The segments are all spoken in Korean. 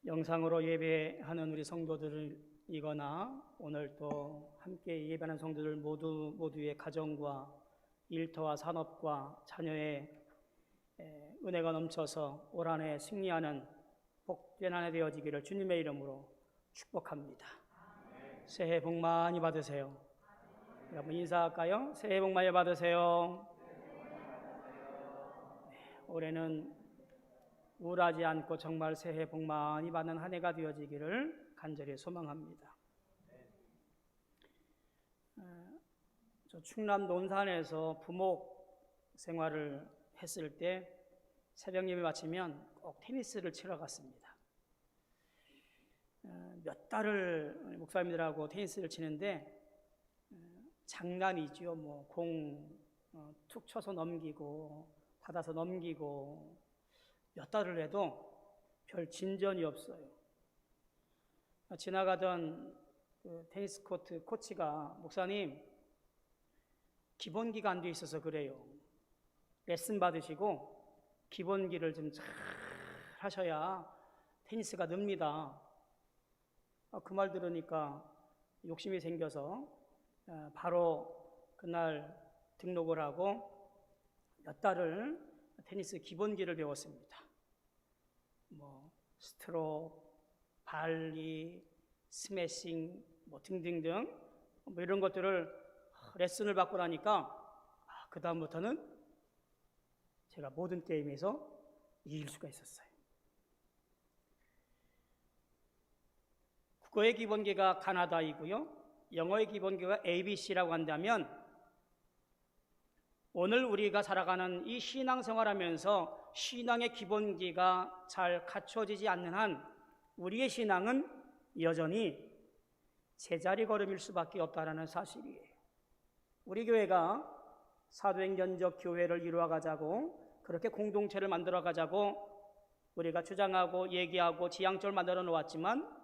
영상으로 예배하는 우리 성도들이거나 오늘 또 함께 예배하는 성도들 모두의 가정과 일터와 산업과 자녀의 은혜가 넘쳐서 올 한 해 승리하는 복된 한 해 되어지기를 주님의 이름으로 축복합니다. 새해 복 많이 받으세요. 여러분 인사할까요? 새해 복 많이 받으세요. 올해는 우울하지 않고 정말 새해 복 많이 받는 한 해가 되어지기를 간절히 소망합니다. 저 충남 논산에서 부목 생활을 했을 때 새벽 예배 마치면 꼭 테니스를 치러 갔습니다. 몇 달을 목사님들하고 테니스를 치는데 장난이죠. 공 툭 쳐서 넘기고 받아서 넘기고 몇 달을 해도 별 진전이 없어요. 지나가던 그 테니스 코트 코치가 목사님 기본기가 안 돼 있어서 그래요. 레슨 받으시고 기본기를 좀 잘 하셔야 테니스가 늡니다. 그 말 들으니까 욕심이 생겨서 바로 그날 등록을 하고 몇 달을 테니스 기본기를 배웠습니다. 스트로크, 발리, 스매싱 등등등 이런 것들을 레슨을 받고 나니까 그 다음부터는 제가 모든 게임에서 이길 수가 있었어요. 국어의 기본기가 가나다이고요. 영어의 기본기가 ABC라고 한다면 오늘 우리가 살아가는 이 신앙생활하면서 신앙의 기본기가 잘 갖춰지지 않는 한 우리의 신앙은 여전히 제자리 걸음일 수밖에 없다는 사실이에요. 우리 교회가 사도행전적 교회를 이루어가자고 그렇게 공동체를 만들어가자고 우리가 주장하고 얘기하고 지향점을 만들어 놓았지만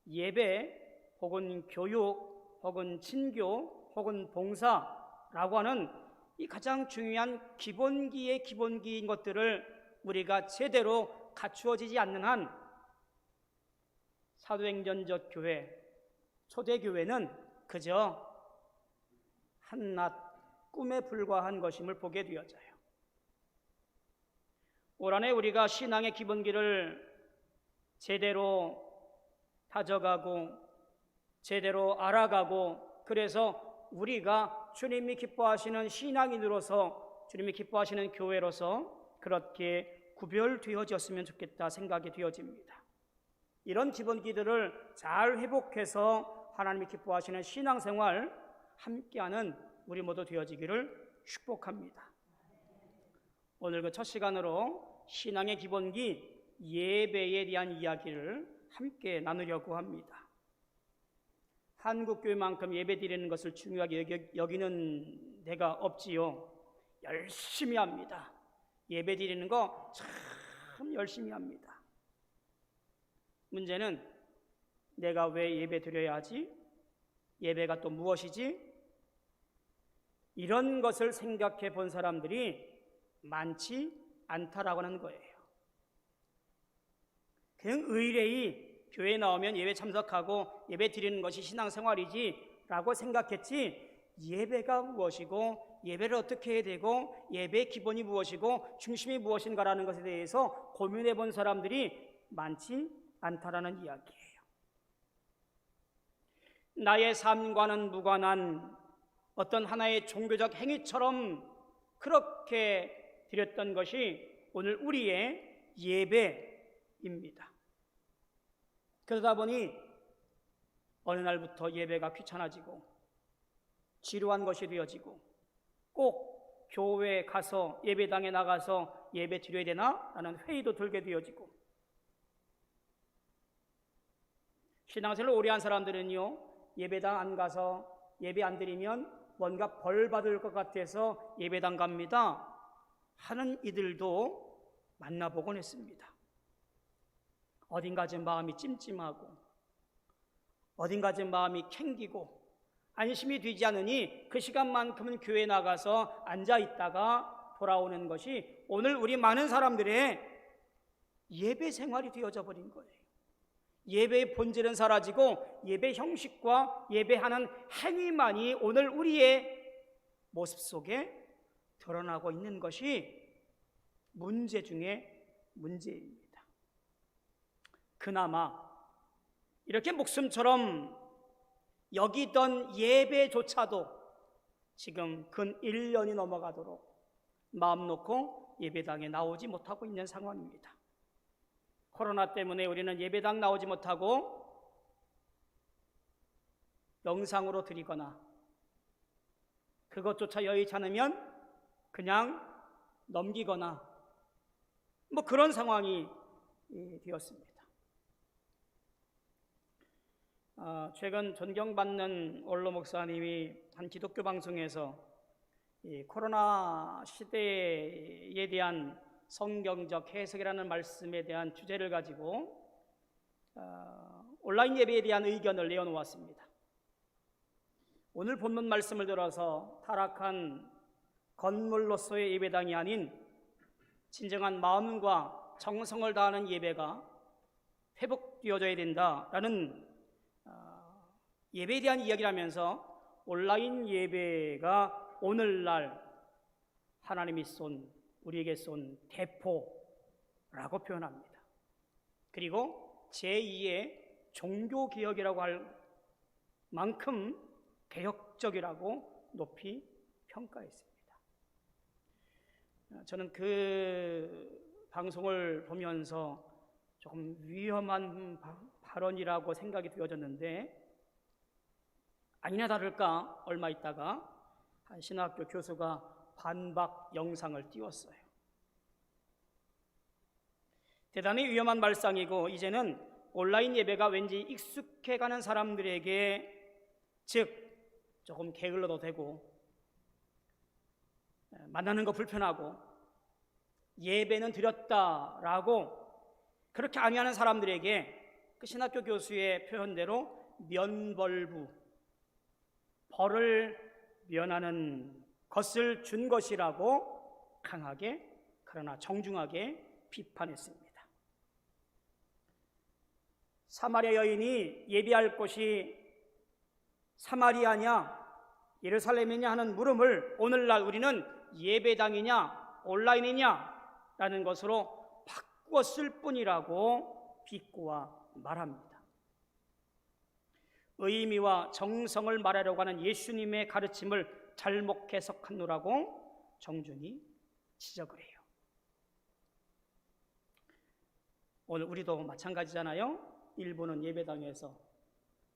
예배 혹은 교육 혹은 친교 혹은 봉사라고 하는 이 가장 중요한 기본기의 기본기인 것들을 우리가 제대로 갖추어지지 않는 한 사도행전적 교회, 초대교회는 그저 한낱 꿈에 불과한 것임을 보게 되어져요. 올 한 해 우리가 신앙의 기본기를 제대로 다져가고 제대로 알아가고 그래서 우리가 주님이 기뻐하시는 신앙인으로서 주님이 기뻐하시는 교회로서 그렇게 구별되어졌으면 좋겠다 생각이 되어집니다. 이런 기본기들을 잘 회복해서 하나님이 기뻐하시는 신앙생활 함께하는 우리 모두 되어지기를 축복합니다. 오늘 그 첫 시간으로 신앙의 기본기 예배에 대한 이야기를 함께 나누려고 합니다. 한국교회만큼 예배드리는 것을 중요하게 여기는 데가 없지요. 열심히 합니다. 예배드리는 거 참 열심히 합니다. 문제는 내가 왜 예배드려야 하지? 예배가 또 무엇이지? 이런 것을 생각해 본 사람들이 많지 않다라고 하는 거예요. 그냥 의뢰이 교회에 나오면 예배 참석하고 예배 드리는 것이 신앙생활이지 라고 생각했지 예배가 무엇이고 예배를 어떻게 해야 되고 예배의 기본이 무엇이고 중심이 무엇인가라는 것에 대해서 고민해 본 사람들이 많지 않다라는 이야기예요. 나의 삶과는 무관한 어떤 하나의 종교적 행위처럼 그렇게 드렸던 것이 오늘 우리의 예배입니다. 그러다 보니 어느 날부터 예배가 귀찮아지고 지루한 것이 되어지고 꼭 교회에 가서 예배당에 나가서 예배 드려야 되나? 라는 회의도 들게 되어지고 신앙생활을 오래 한 사람들은요 예배당 안 가서 예배 안 드리면 뭔가 벌 받을 것 같아서 예배당 갑니다 하는 이들도 만나보곤 했습니다. 어딘가 좀 마음이 찜찜하고 어딘가 좀 마음이 캥기고 안심이 되지 않으니 그 시간만큼은 교회에 나가서 앉아있다가 돌아오는 것이 오늘 우리 많은 사람들의 예배 생활이 되어져 버린 거예요. 예배의 본질은 사라지고 예배 형식과 예배하는 행위만이 오늘 우리의 모습 속에 드러나고 있는 것이 문제 중에 문제입니다. 그나마 이렇게 목숨처럼 여기던 예배조차도 지금 근 1년이 넘어가도록 마음 놓고 예배당에 나오지 못하고 있는 상황입니다. 코로나 때문에 우리는 예배당 나오지 못하고 영상으로 드리거나 그것조차 여의치 않으면 그냥 넘기거나 그런 상황이 되었습니다. 최근 존경받는 원로 목사님이 한 기독교 방송에서 이 코로나 시대에 대한 성경적 해석이라는 말씀에 대한 주제를 가지고 온라인 예배에 대한 의견을 내어놓았습니다. 오늘 본문 말씀을 들어서 타락한 건물로서의 예배당이 아닌 진정한 마음과 정성을 다하는 예배가 회복되어져야 된다라는 예배에 대한 이야기를 하면서 온라인 예배가 오늘날 하나님이 우리에게 쏜 대포라고 표현합니다. 그리고 제2의 종교개혁이라고 할 만큼 개혁적이라고 높이 평가했습니다. 저는 그 방송을 보면서 조금 위험한 발언이라고 생각이 되어졌는데 아니나 다를까 얼마 있다가 한 신학교 교수가 반박 영상을 띄웠어요. 대단히 위험한 말상이고 이제는 온라인 예배가 왠지 익숙해가는 사람들에게 즉 조금 게을러도 되고 만나는 거 불편하고 예배는 드렸다라고 그렇게 아니하는 사람들에게 그 신학교 교수의 표현대로 면벌부 벌을 면하는 것을 준 것이라고 강하게 그러나 정중하게 비판했습니다. 사마리아 여인이 예배할 곳이 사마리아냐 예루살렘이냐 하는 물음을 오늘날 우리는 예배당이냐 온라인이냐 라는 것으로 바꾸었을 뿐이라고 비꼬아 말합니다. 의미와 정성을 말하려고 하는 예수님의 가르침을 잘못 해석하노라고 정중히 지적을 해요. 오늘 우리도 마찬가지잖아요. 일부는 예배당에서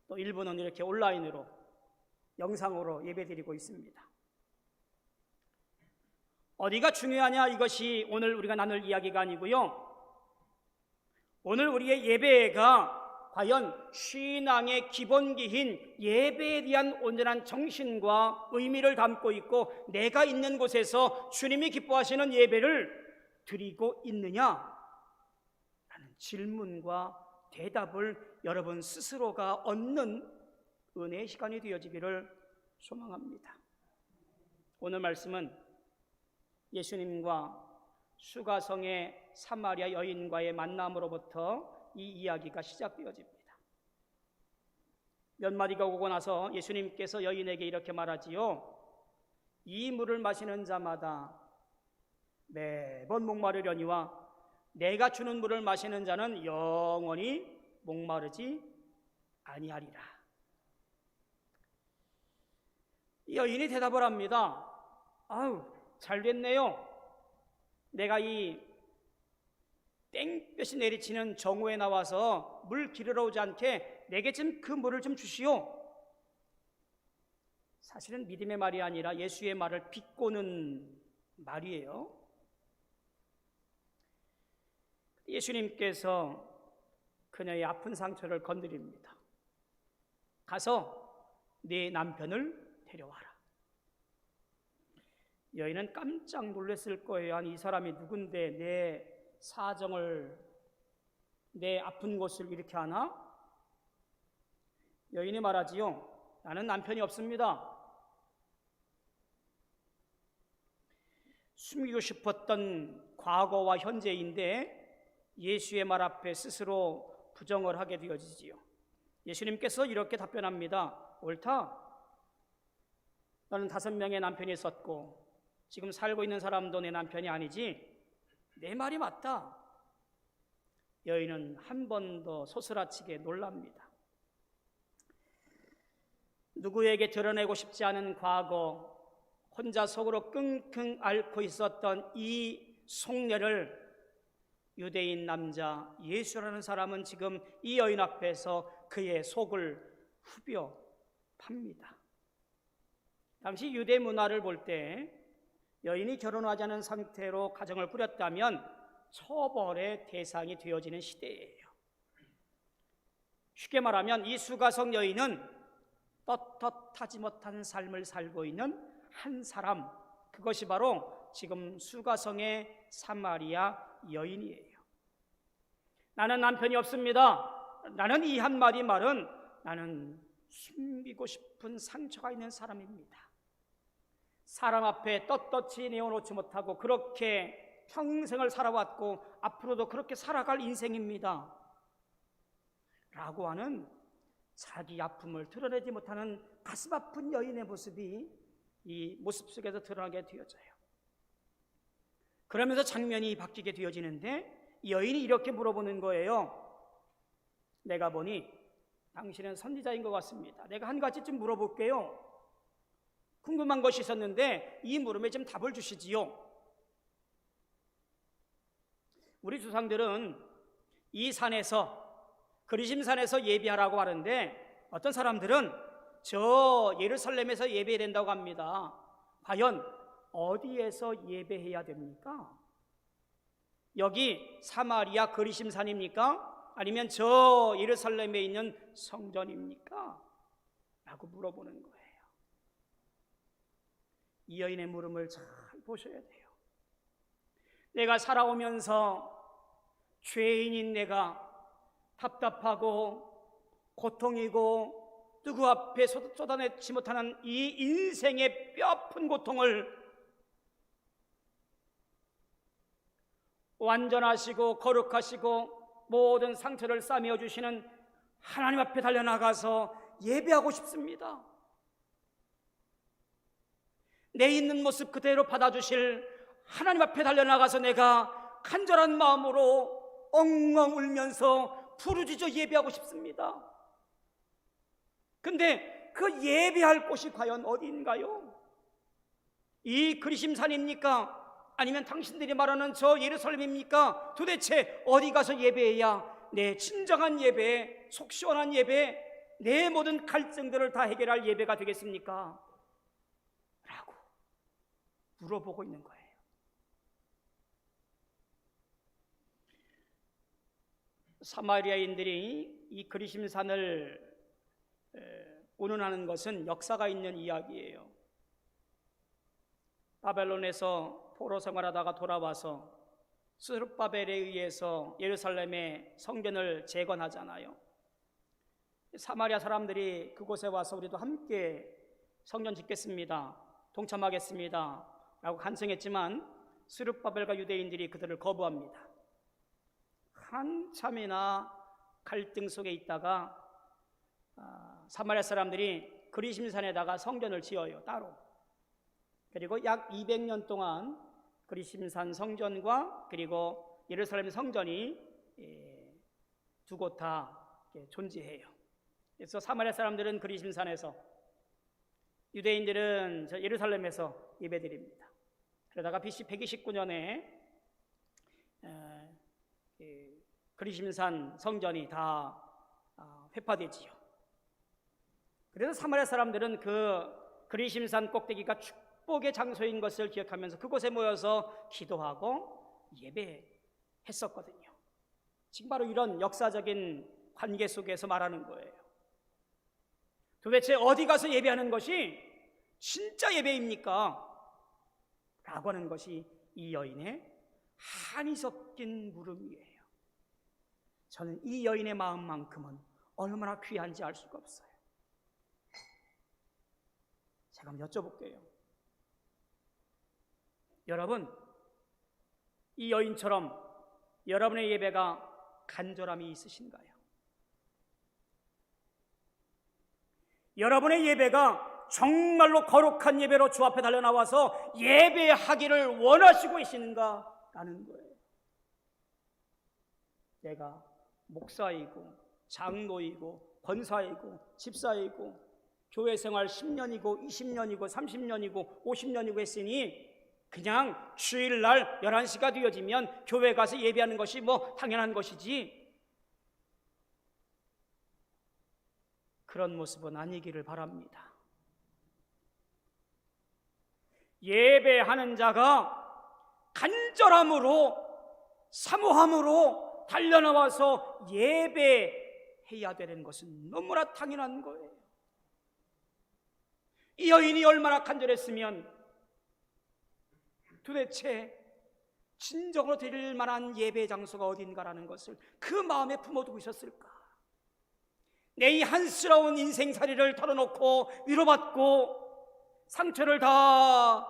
또 일부는 이렇게 온라인으로 영상으로 예배드리고 있습니다. 어디가 중요하냐 이것이 오늘 우리가 나눌 이야기가 아니고요. 오늘 우리의 예배가 과연 신앙의 기본기인 예배에 대한 온전한 정신과 의미를 담고 있고 내가 있는 곳에서 주님이 기뻐하시는 예배를 드리고 있느냐라는 질문과 대답을 여러분 스스로가 얻는 은혜의 시간이 되어지기를 소망합니다. 오늘 말씀은 예수님과 수가성의 사마리아 여인과의 만남으로부터 이 이야기가 시작되어집니다. 몇 마디가 오고 나서 예수님께서 여인에게 이렇게 말하지요. 이 물을 마시는 자마다 매번 목마르려니와 내가 주는 물을 마시는 자는 영원히 목마르지 아니하리라. 여인이 대답을 합니다. 아유, 잘 됐네요. 내가 이 땡볕이 내리치는 정오에 나와서 물 기르러 오지 않게 내게 좀 그 물을 좀 주시오. 사실은 믿음의 말이 아니라 예수의 말을 비꼬는 말이에요. 예수님께서 그녀의 아픈 상처를 건드립니다. 가서 네 남편을 데려와라. 여인은 깜짝 놀랐을 거예요. 아니 이 사람이 누군데 내 사정을 내 아픈 곳을 이렇게 하나? 여인이 말하지요. 나는 남편이 없습니다. 숨기고 싶었던 과거와 현재인데 예수의 말 앞에 스스로 부정을 하게 되어지지요. 예수님께서 이렇게 답변합니다. 옳다. 너는 5명의 남편이 있었고 지금 살고 있는 사람도 내 남편이 아니지? 내 말이 맞다. 여인은 한 번 더 소스라치게 놀랍니다. 누구에게 드러내고 싶지 않은 과거, 혼자 속으로 끙끙 앓고 있었던 이 속내를 유대인 남자 예수라는 사람은 지금 이 여인 앞에서 그의 속을 후벼 팝니다. 당시 유대 문화를 볼 때 여인이 결혼하지 않은 상태로 가정을 꾸렸다면 처벌의 대상이 되어지는 시대예요. 쉽게 말하면 이 수가성 여인은 떳떳하지 못한 삶을 살고 있는 한 사람, 그것이 바로 지금 수가성의 사마리아 여인이에요. 나는 남편이 없습니다. 나는 이 한마디 말은 나는 숨기고 싶은 상처가 있는 사람입니다. 사람 앞에 떳떳이 내어놓지 못하고 그렇게 평생을 살아왔고 앞으로도 그렇게 살아갈 인생입니다 라고 하는 자기 아픔을 드러내지 못하는 가슴 아픈 여인의 모습이 이 모습 속에서 드러나게 되어져요. 그러면서 장면이 바뀌게 되어지는데 이 여인이 이렇게 물어보는 거예요. 내가 보니 당신은 선지자인 것 같습니다. 내가 한 가지 좀 물어볼게요. 궁금한 것이 있었는데 이 물음에 좀 답을 주시지요. 우리 조상들은 이 산에서 그리심산에서 예배하라고 하는데 어떤 사람들은 저 예루살렘에서 예배해야 된다고 합니다. 과연 어디에서 예배해야 됩니까? 여기 사마리아 그리심산입니까? 아니면 저 예루살렘에 있는 성전입니까? 라고 물어보는 거예요. 이 여인의 물음을 잘 보셔야 돼요. 내가 살아오면서 죄인인 내가 답답하고 고통이고 누구 앞에 쏟아내지 못하는 이 인생의 뼈아픈 고통을 완전하시고 거룩하시고 모든 상처를 싸매어 주시는 하나님 앞에 달려나가서 예배하고 싶습니다. 내 있는 모습 그대로 받아주실 하나님 앞에 달려나가서 내가 간절한 마음으로 엉엉 울면서 부르짖어 예배하고 싶습니다. 근데 그 예배할 곳이 과연 어디인가요? 이 그리심산입니까? 아니면 당신들이 말하는 저 예루살렘입니까? 도대체 어디 가서 예배해야 내 진정한 예배, 속 시원한 예배, 내 모든 갈증들을 다 해결할 예배가 되겠습니까? 라고 물어보고 있는 거예요. 사마리아인들이 이 그리심산을 운운하는 것은 역사가 있는 이야기예요. 바벨론에서 포로 생활하다가 돌아와서 스룹바벨에 의해서 예루살렘의 성전을 재건하잖아요. 사마리아 사람들이 그곳에 와서 우리도 함께 성전 짓겠습니다, 동참하겠습니다 라고 간청했지만 스룹바벨과 유대인들이 그들을 거부합니다. 한참이나 갈등 속에 있다가 사마리아 사람들이 그리심산에다가 성전을 지어요, 따로. 그리고 약 200년 동안 그리심산 성전과 그리고 예루살렘 성전이 두 곳 다 존재해요. 그래서 사마리아 사람들은 그리심산에서, 유대인들은 저 예루살렘에서 예배드립니다. 그러다가 BC 129년에 그리심산 성전이 다 회파되지요. 그래서 사마리아 사람들은 그 그리심산 꼭대기가 축복의 장소인 것을 기억하면서 그곳에 모여서 기도하고 예배했었거든요. 지금 바로 이런 역사적인 관계 속에서 말하는 거예요. 도대체 어디 가서 예배하는 것이 진짜 예배입니까? 라고 하는 것이 이 여인의 한이 섞인 물음이에요. 저는 이 여인의 마음만큼은 얼마나 귀한지 알 수가 없어요. 제가 한번 여쭤볼게요. 여러분, 이 여인처럼 여러분의 예배가 간절함이 있으신가요? 여러분의 예배가 정말로 거룩한 예배로 주 앞에 달려나와서 예배하기를 원하시고 계시는가라는 거예요. 내가 목사이고 장로이고 권사이고 집사이고 교회 생활 10년이고 20년이고 30년이고 50년이고 했으니 그냥 주일날 11시가 되어지면 교회 가서 예배하는 것이 뭐 당연한 것이지, 그런 모습은 아니기를 바랍니다. 예배하는 자가 간절함으로 사모함으로 달려나와서 예배해야 되는 것은 너무나 당연한 거예요. 이 여인이 얼마나 간절했으면 도대체 진정으로 드릴 만한 예배 장소가 어딘가라는 것을 그 마음에 품어두고 있었을까? 내 이 한스러운 인생살이를 털어놓고 위로받고 상처를 다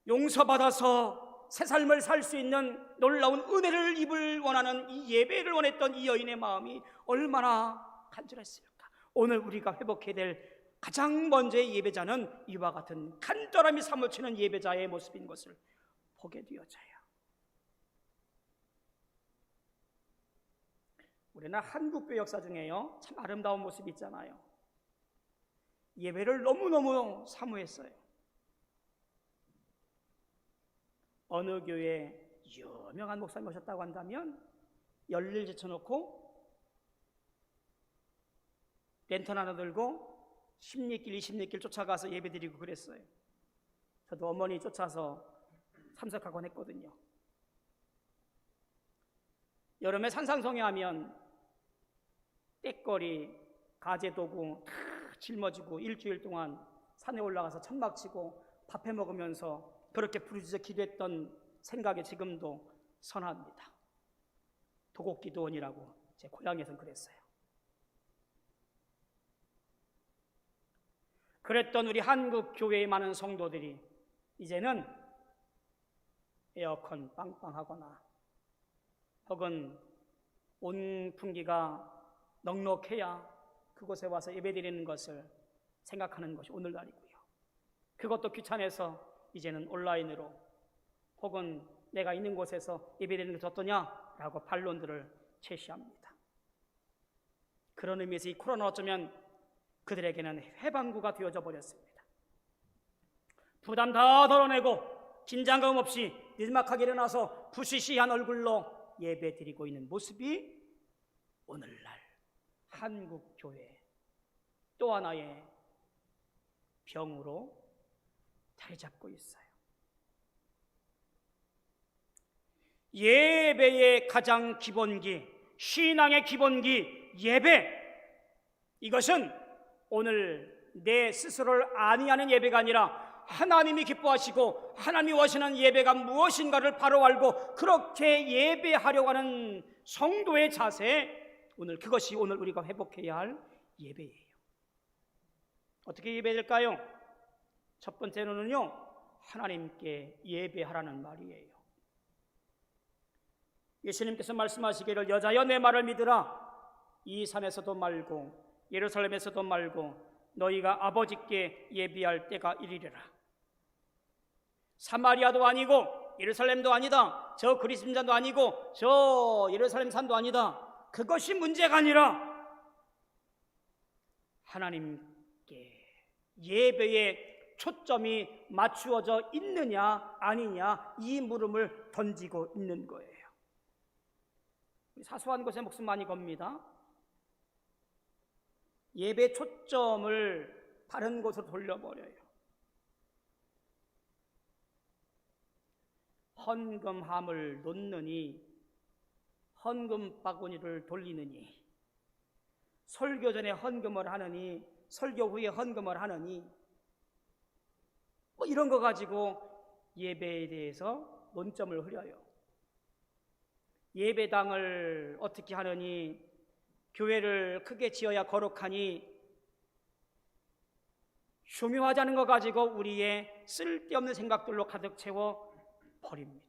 용서받아서 새 삶을 살 수 있는 놀라운 은혜를 입을 원하는 이 예배를 원했던 이 여인의 마음이 얼마나 간절했을까? 오늘 우리가 회복해야 될 가장 먼저의 예배자는 이와 같은 간절함이 사무치는 예배자의 모습인 것을 보게 되어져요. 우리는 한국교 역사 중에요, 참 아름다운 모습이 있잖아요. 예배를 너무너무 사모했어요. 어느 교회에 유명한 목사님 오셨다고 한다면 열일 제쳐놓고 랜턴 하나 들고 10리길 20리길 쫓아가서 예배드리고 그랬어요. 저도 어머니 쫓아서 참석하곤 했거든요. 여름에 산상송회 하면 떼거리, 가재도구 다 짊어지고 일주일 동안 산에 올라가서 천막 치고 밥해 먹으면서 그렇게 부르짖어 기도했던 생각이 지금도 선합니다. 도곡기도원이라고 제 고향에선 그랬어요. 그랬던 우리 한국 교회의 많은 성도들이 이제는 에어컨 빵빵하거나 혹은 온풍기가 넉넉해야 그곳에 와서 예배드리는 것을 생각하는 것이 오늘날이고요. 그것도 귀찮아서 이제는 온라인으로 혹은 내가 있는 곳에서 예배드리는 것이 어떠냐라고 반론들을 제시합니다. 그런 의미에서 이 코로나는 어쩌면 그들에게는 해방구가 되어져 버렸습니다. 부담 다 덜어내고 긴장감 없이 느슨하게 일어나서 부시시한 얼굴로 예배드리고 있는 모습이 오늘날 한국 교회 또 하나의 병으로 자리 잡고 있어요. 예배의 가장 기본기, 신앙의 기본기, 예배, 이것은 오늘 내 스스로를 안위하는 예배가 아니라 하나님이 기뻐하시고 하나님이 원하시는 예배가 무엇인가를 바로 알고 그렇게 예배하려고 하는 성도의 자세, 오늘 그것이 오늘 우리가 회복해야 할 예배예요. 어떻게 예배될까요? 첫 번째로는요, 하나님께 예배하라는 말이에요. 예수님께서 말씀하시기를 여자여 내 말을 믿으라. 이 산에서도 말고 예루살렘에서도 말고 너희가 아버지께 예배할 때가 이르리라. 사마리아도 아니고 예루살렘도 아니다. 저 그리스도인도 아니고 저 예루살렘 산도 아니다. 그것이 문제가 아니라 하나님께 예배의 초점이 맞추어져 있느냐 아니냐, 이 물음을 던지고 있는 거예요. 사소한 것에 목숨 많이 겁니다. 예배 초점을 다른 곳으로 돌려버려요. 헌금함을 놓느니 헌금 바구니를 돌리느니, 설교 전에 헌금을 하느니 설교 후에 헌금을 하느니, 뭐 이런 거 가지고 예배에 대해서 논점을 흐려요. 예배당을 어떻게 하느니, 교회를 크게 지어야 거룩하니, 중요하지 않은 거 가지고 우리의 쓸데없는 생각들로 가득 채워 버립니다.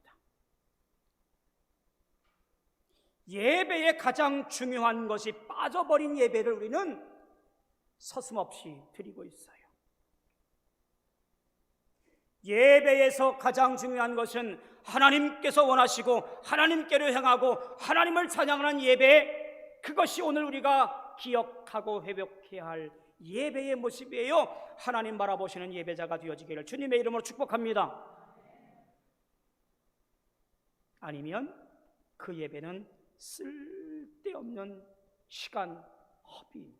예배의 가장 중요한 것이 빠져버린 예배를 우리는 서슴없이 드리고 있어요. 예배에서 가장 중요한 것은 하나님께서 원하시고 하나님께로 향하고 하나님을 찬양하는 예배, 그것이 오늘 우리가 기억하고 회복해야 할 예배의 모습이에요. 하나님 바라보시는 예배자가 되어지기를 주님의 이름으로 축복합니다. 아니면 그 예배는 쓸데없는 시간 허비입니다.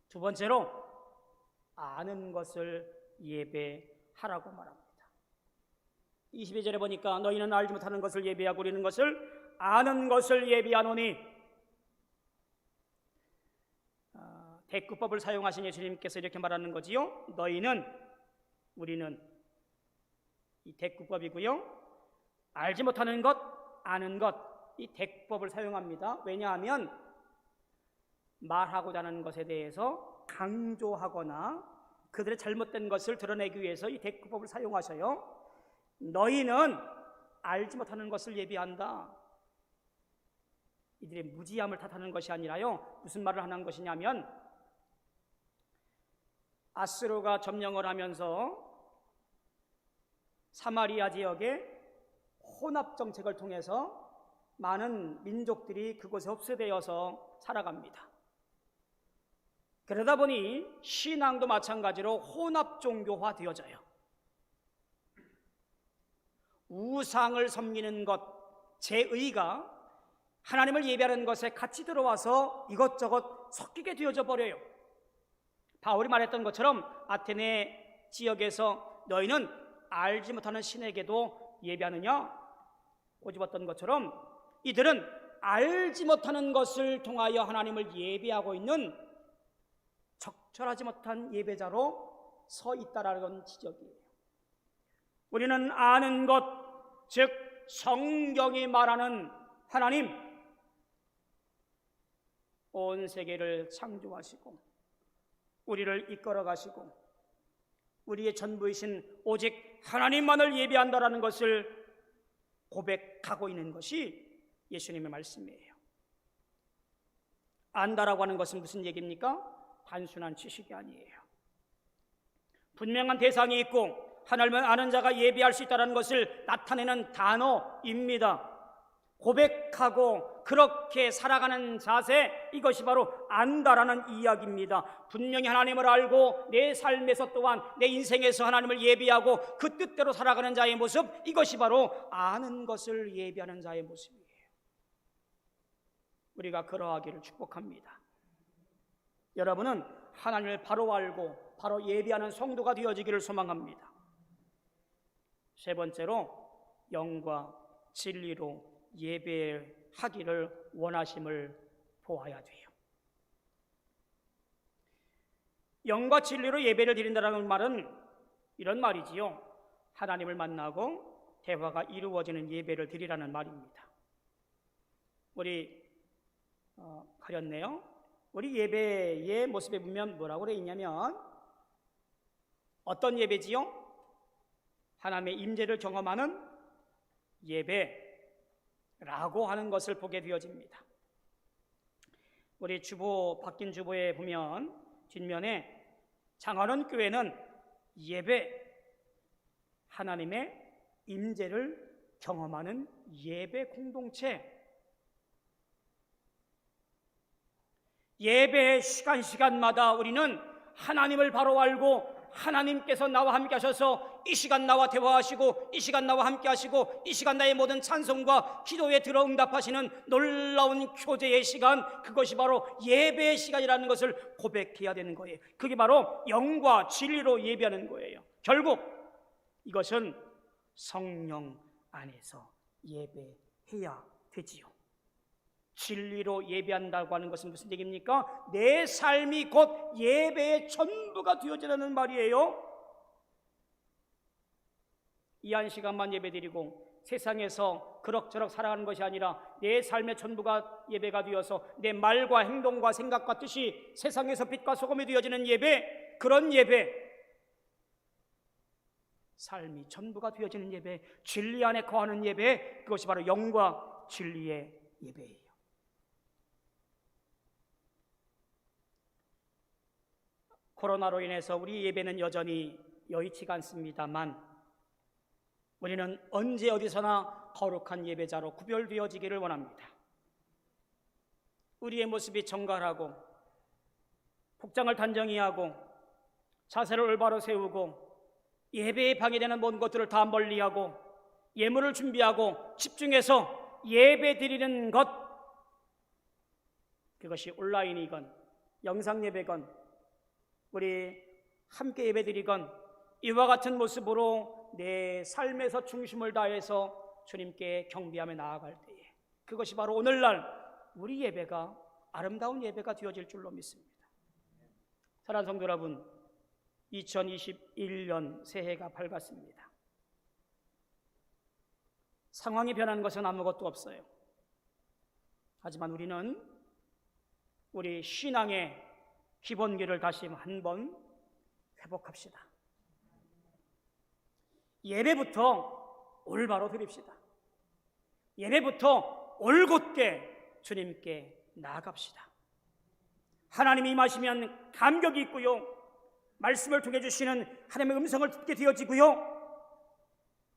두 번째로, 아는 것을 예배하라고 말합니다. 22절에 보니까 너희는 알지 못하는 것을 예배하고 우리는 것을 아는 것을 예배하노니, 대꾸법을 사용하신 예수님께서 이렇게 말하는 거지요. 너희는, 우리는, 이 대꾸법이고요. 알지 못하는 것, 아는 것, 이 대꾸법을 사용합니다. 왜냐하면 말하고자 하는 것에 대해서 강조하거나 그들의 잘못된 것을 드러내기 위해서 이 대꾸법을 사용하셔요. 너희는 알지 못하는 것을 예비한다. 이들의 무지함을 탓하는 것이 아니라요, 무슨 말을 하는 것이냐면, 아수르가 점령을 하면서 사마리아 지역에 혼합 정책을 통해서 많은 민족들이 그곳에 흡수되어서 살아갑니다. 그러다 보니 신앙도 마찬가지로 혼합 종교화 되어져요. 우상을 섬기는 것, 제의가 하나님을 예배하는 것에 같이 들어와서 이것저것 섞이게 되어져 버려요. 바울이 말했던 것처럼 아테네 지역에서 너희는 알지 못하는 신에게도 예배하느냐 꼬집었던 것처럼, 이들은 알지 못하는 것을 통하여 하나님을 예배하고 있는 적절하지 못한 예배자로 서 있다라는 지적이에요. 우리는 아는 것, 즉 성경이 말하는 하나님, 온 세계를 창조하시고 우리를 이끌어 가시고 우리의 전부이신 오직 하나님만을 예배한다라는 것을 고백하고 있는 것이 예수님의 말씀이에요. 안다라고 하는 것은 무슨 얘기입니까? 단순한 지식이 아니에요. 분명한 대상이 있고 하나님을 아는 자가 예배할 수 있다는 것을 나타내는 단어입니다. 고백하고 그렇게 살아가는 자세, 이것이 바로 안다라는 이야기입니다. 분명히 하나님을 알고 내 삶에서 또한 내 인생에서 하나님을 예배하고 그 뜻대로 살아가는 자의 모습, 이것이 바로 아는 것을 예배하는 자의 모습이에요. 우리가 그러하기를 축복합니다. 여러분은 하나님을 바로 알고 바로 예배하는 성도가 되어지기를 소망합니다. 세 번째로, 영과 진리로 예배하기를 원하심을 보아야 돼요. 영과 진리로 예배를 드린다는 말은 이런 말이지요. 하나님을 만나고 대화가 이루어지는 예배를 드리라는 말입니다. 우리 가렸네요. 우리 예배의 모습에 보면 뭐라고 되어 있냐면, 어떤 예배지요? 하나님의 임재를 경험하는 예배라고 하는 것을 보게 되어집니다. 우리 주보, 바뀐 주보에 보면 뒷면에 장안원 교회는 예배, 하나님의 임재를 경험하는 예배 공동체, 예배 시간마다 우리는 하나님을 바로 알고 하나님께서 나와 함께 하셔서 이 시간 나와 대화하시고 이 시간 나와 함께 하시고 이 시간 나의 모든 찬송과 기도에 들어 응답하시는 놀라운 교제의 시간, 그것이 바로 예배의 시간이라는 것을 고백해야 되는 거예요. 그게 바로 영과 진리로 예배하는 거예요. 결국 이것은 성령 안에서 예배해야 되지요. 진리로 예배한다고 하는 것은 무슨 얘기입니까? 내 삶이 곧 예배의 전부가 되어지라는 말이에요. 이 한 시간만 예배드리고 세상에서 그럭저럭 살아가는 것이 아니라 내 삶의 전부가 예배가 되어서 내 말과 행동과 생각과 뜻이 세상에서 빛과 소금이 되어지는 예배, 그런 예배, 삶이 전부가 되어지는 예배, 진리 안에 거하는 예배, 그것이 바로 영과 진리의 예배예요. 코로나로 인해서 우리 예배는 여전히 여의치가 않습니다만 우리는 언제 어디서나 거룩한 예배자로 구별되어지기를 원합니다. 우리의 모습이 정갈하고 복장을 단정히 하고 자세를 올바로 세우고 예배에 방해되는 모든 것들을 다 멀리하고 예물을 준비하고 집중해서 예배 드리는 것, 그것이 온라인이건 영상 예배건 우리 함께 예배 드리건 이와 같은 모습으로 내 삶에서 중심을 다해서 주님께 경배하며 나아갈 때에 그것이 바로 오늘날 우리 예배가 아름다운 예배가 되어질 줄로 믿습니다. 사랑하는 성도 여러분, 2021년 새해가 밝았습니다. 상황이 변한 것은 아무것도 없어요. 하지만 우리는 우리 신앙의 기본기를 다시 한번 회복합시다. 예배부터 올바로 드립시다. 예배부터 올곧게 주님께 나아갑시다. 하나님이 임하시면 감격이 있고요, 말씀을 통해 주시는 하나님의 음성을 듣게 되어지고요,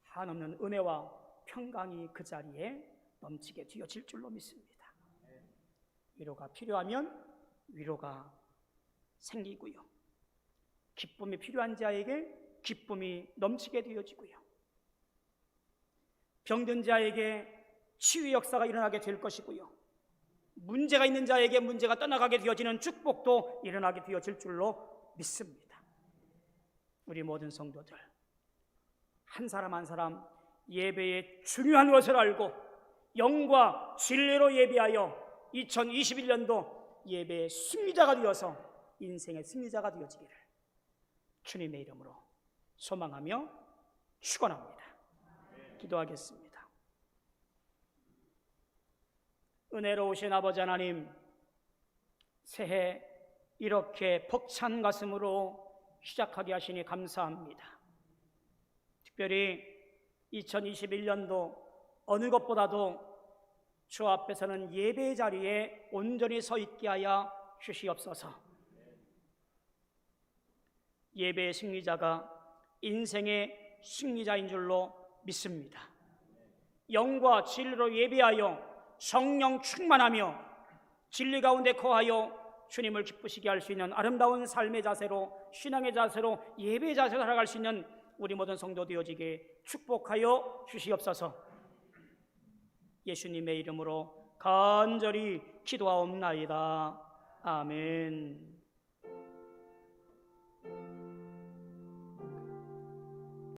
한없는 은혜와 평강이 그 자리에 넘치게 되어질 줄로 믿습니다. 위로가 필요하면 위로가 생기고요, 기쁨이 필요한 자에게 기쁨이 넘치게 되어지고요, 병든 자에게 치유의 역사가 일어나게 될 것이고요, 문제가 있는 자에게 문제가 떠나가게 되어지는 축복도 일어나게 되어질 줄로 믿습니다. 우리 모든 성도들 한 사람 한 사람 예배의 중요한 것을 알고 영과 진리로 예배하여 2021년도 예배의 승리자가 되어서 인생의 승리자가 되어지기를 주님의 이름으로 소망하며 축원합니다. 기도하겠습니다. 은혜로우신 아버지 하나님, 새해 이렇게 벅찬 가슴으로 시작하게 하시니 감사합니다. 특별히 2021년도 어느 것보다도 주 앞에서는 예배의 자리에 온전히 서 있게 하여 주시옵소서. 예배의 승리자가 인생의 승리자인 줄로 믿습니다. 영과 진리로 예배하여 성령 충만하며 진리 가운데 거하여 주님을 기쁘시게 할 수 있는 아름다운 삶의 자세로, 신앙의 자세로, 예배의 자세로 살아갈 수 있는 우리 모든 성도 되어지게 축복하여 주시옵소서. 예수님의 이름으로 간절히 기도하옵나이다. 아멘.